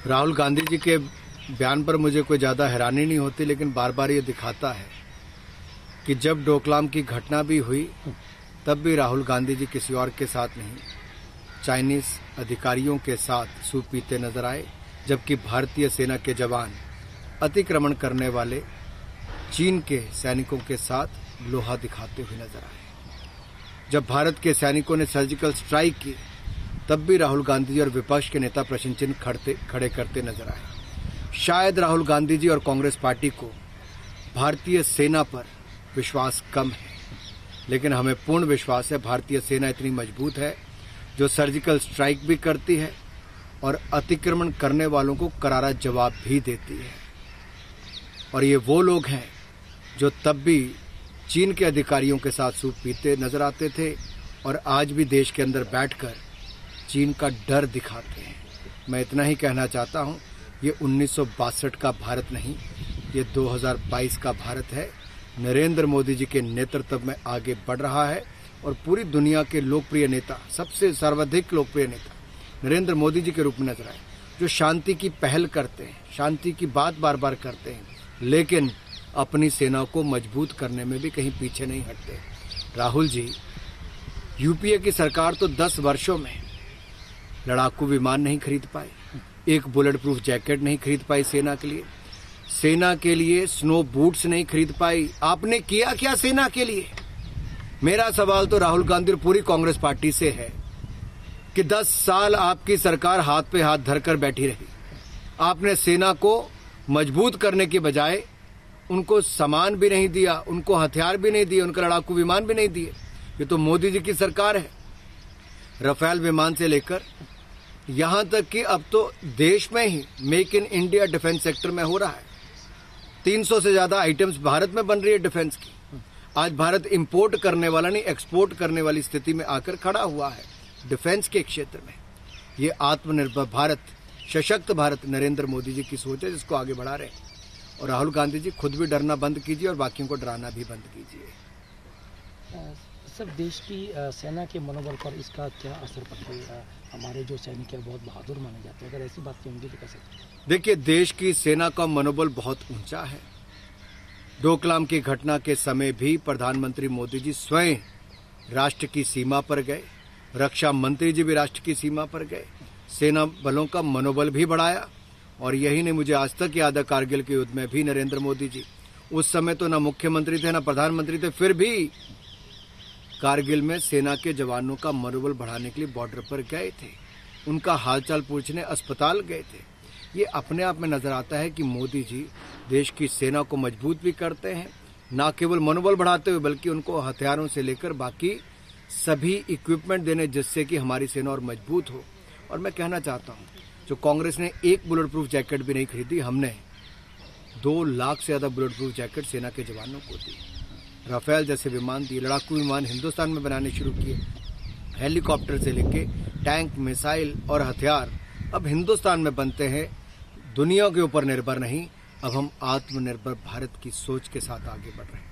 राहुल गांधी जी के बयान पर मुझे कोई ज़्यादा हैरानी नहीं होती, लेकिन बार बार ये दिखाता है कि जब डोकलाम की घटना भी हुई तब भी राहुल गांधी जी किसी और के साथ नहीं, चाइनीज अधिकारियों के साथ सूप पीते नजर आए, जबकि भारतीय सेना के जवान अतिक्रमण करने वाले चीन के सैनिकों के साथ लोहा दिखाते हुए नजर आए। जब भारत के सैनिकों ने सर्जिकल स्ट्राइक की तब भी राहुल गांधी जी और विपक्ष के नेता प्रश्न चिन्ह खड़े करते नजर आए। शायद राहुल गांधी जी और कांग्रेस पार्टी को भारतीय सेना पर विश्वास कम है, लेकिन हमें पूर्ण विश्वास है भारतीय सेना इतनी मजबूत है जो सर्जिकल स्ट्राइक भी करती है और अतिक्रमण करने वालों को करारा जवाब भी देती है। और ये वो लोग हैं जो तब भी चीन के अधिकारियों के साथ सूप पीते नजर आते थे और आज भी देश के अंदर बैठकर चीन का डर दिखाते हैं। मैं इतना ही कहना चाहता हूं, ये 1962 का भारत नहीं, ये 2022 का भारत है। नरेंद्र मोदी जी के नेतृत्व में आगे बढ़ रहा है और पूरी दुनिया के लोकप्रिय नेता, सबसे सर्वाधिक लोकप्रिय नेता नरेंद्र मोदी जी के रूप में नजर आए, जो शांति की पहल करते हैं, शांति की बात बार बार करते हैं, लेकिन अपनी सेना को मजबूत करने में भी कहीं पीछे नहीं हटते। राहुल जी, यूपीए की सरकार तो 10 वर्षों में लड़ाकू विमान नहीं खरीद पाई, एक बुलेट प्रूफ जैकेट नहीं खरीद पाई सेना के लिए स्नो बूट्स नहीं खरीद पाई। आपने किया क्या सेना के लिए? मेरा सवाल तो राहुल गांधी और पूरी कांग्रेस पार्टी से है कि 10 साल आपकी सरकार हाथ पे हाथ धरकर बैठी रही। आपने सेना को मजबूत करने के बजाय उनको सामान भी नहीं दिया, उनको हथियार भी नहीं दिए, उनका लड़ाकू विमान भी नहीं दिए। ये तो मोदी जी की सरकार है। राफेल विमान से लेकर यहां तक कि अब तो देश में ही make in India defence sector में हो रहा है। 300 से ज्यादा आइटम्स भारत में बन रही है डिफेंस की। आज भारत इंपोर्ट करने वाला नहीं, एक्सपोर्ट करने वाली स्थिति में आकर खड़ा हुआ है डिफेंस के क्षेत्र में। ये आत्मनिर्भर भारत, सशक्त भारत नरेंद्र मोदी जी की सोच है, जिसको आगे बढ़ा रहे हैं। और राहुल गांधी जी खुद भी डरना बंद कीजिए और बाकियों को डराना भी बंद कीजिए। सर, देश की सेना के मनोबल पर इसका क्या असर पड़ता है? हमारे जो सैनिक हैं बहुत बहादुर माने जाते हैं, अगर ऐसी बात होंगी तो कैसे? देखिए, देश की सेना का मनोबल बहुत ऊंचा है। डोकलाम की घटना के समय भी प्रधानमंत्री मोदी जी स्वयं राष्ट्र की सीमा पर गए, रक्षा मंत्री जी भी राष्ट्र की सीमा पर गए, सेना बलों का मनोबल भी बढ़ाया। और यही नहीं, मुझे आज तक याद है कारगिल के युद्ध में भी नरेंद्र मोदी जी, उस समय तो ना मुख्यमंत्री थे ना प्रधानमंत्री थे, फिर भी कारगिल में सेना के जवानों का मनोबल बढ़ाने के लिए बॉर्डर पर गए थे, उनका हालचाल पूछने अस्पताल गए थे। ये अपने आप में नजर आता है कि मोदी जी देश की सेना को मजबूत भी करते हैं, न केवल मनोबल बढ़ाते हुए बल्कि उनको हथियारों से लेकर बाकी सभी इक्विपमेंट देने, जिससे कि हमारी सेना और मजबूत हो। और मैं कहना चाहता हूं, जो कांग्रेस ने एक बुलेट प्रूफ जैकेट भी नहीं खरीदी, हमने 2 लाख से ज्यादा बुलेट प्रूफ जैकेट सेना के जवानों को दी, राफेल जैसे विमान दिए, लड़ाकू विमान हिंदुस्तान में बनाने शुरू किए, हेलीकॉप्टर से लेके टैंक, मिसाइल और हथियार अब हिंदुस्तान में बनते हैं। दुनिया के ऊपर निर्भर नहीं, अब हम आत्मनिर्भर भारत की सोच के साथ आगे बढ़ रहे हैं।